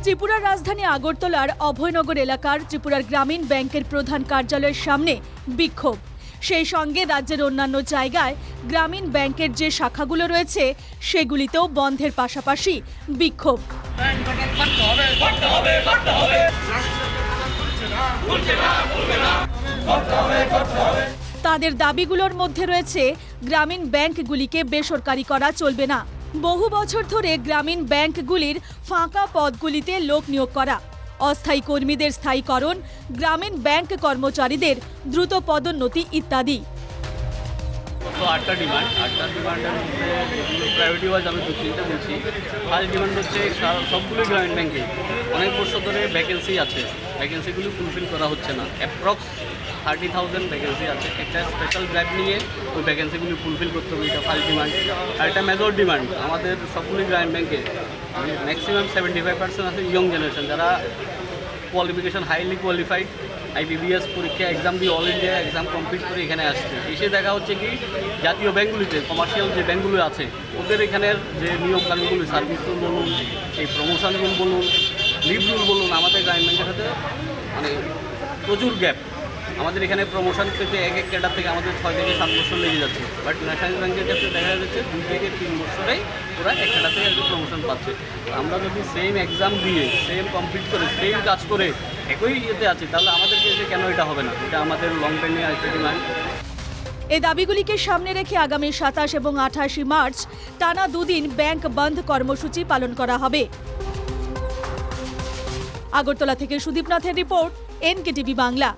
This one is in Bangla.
ত্রিপুরার রাজধানী আগরতলার অভয়নগর এলাকার ত্রিপুরার গ্রামীণ ব্যাংকের প্রধান কার্যালয়ের সামনে বিক্ষোভ। সেই সঙ্গে রাজ্যের অন্যান্য জায়গায় গ্রামীণ ব্যাংকের যে শাখাগুলো রয়েছে সেগুলিতেও বন্ধের পাশাপাশি বিক্ষোভ। তাদের দাবিগুলোর মধ্যে রয়েছে গ্রামীণ ব্যাংকগুলিকে বেসরকারি করা চলবে না, বহু বছর ধরে গ্রামীণ ব্যাংকগুলির ফাঁকা পদগুলিতে লোক নিয়োগ করা, অস্থায়ী কর্মীদের স্থায়ীকরণ, গ্রামীণ ব্যাংক কর্মচারীদের দ্রুত পদোন্নতি ইত্যাদি। তো আটটা ডিমান্ডের মধ্যে প্রায়োরিটি ওয়াইজ আমি 2-3টা বলছি। ফার্স্ট ডিমান্ড হচ্ছে সবগুলো গ্রামীণ ব্যাংকে অনেক বছর ধরে ভ্যাকেন্সি আছে, ভ্যাকেন্সিগুলো ফুলফিল করা হচ্ছে না। অ্যাপ্রক্স 30,000 ভ্যাকেন্সি আছে। একটা স্পেশাল ড্রাইভ নিয়ে ওই ভ্যাকেন্সিগুলো ফুলফিল করতে হবে, এটা ফার্স্ট ডিমান্ড। আর একটা মেজর ডিমান্ড আমাদের সবগুলো গ্রামীণ ব্যাংকে ম্যাক্সিমাম 75% আছে ইয়ং জেনারেশন, যারা কোয়ালিফিকেশন হাইলি কোয়ালিফাইড, IBPS পরীক্ষা এক্সাম দিয়ে অল ইন্ডিয়া এক্সাম কমপ্লিট করে এখানে আসছে। এসে দেখা হচ্ছে কি জাতীয় ব্যাঙ্কগুলিতে, কমার্শিয়াল যে ব্যাঙ্কগুলো আছে ওদের এখানের যে নিয়মকানুনগুলো, সার্ভিস রুল বলুন, এই প্রমোশন রুল বলুন, লিভ রুল বলুন, আমাদের গ্রামীণ ব্যাংকের সাথে মানে প্রচুর গ্যাপ। আমাদের এখানে প্রমোশন পেতে এক ক্যাডার থেকে আমাদের 6 থেকে 7 বছর লেগে যাচ্ছে, বাট ন্যাশনাল ব্যাংকের ক্ষেত্রে দেখা যাচ্ছে 2 থেকে 3 বছরেই ওরা এক ক্যাডার থেকে প্রমোশন পাচ্ছে। আমরা যদি সেম এক্সাম দিয়ে সেম কমপ্লিট করে সেম কাজ করে একই ইয়েতে আছি, তাহলে আমাদেরকে যে কেন এটা হবে না, এটা আমাদের লং টাইমে একটা ডিমান্ড। এই দাবিগুলিকে সামনে রেখে আগামী 27 এবং 28 মার্চ টানা 2 দিন ব্যাংক বন্ধ কর্মসূচি পালন করা হবে। আগরতলা থেকে সুদীপ নাথের রিপোর্ট, NKTV বাংলা।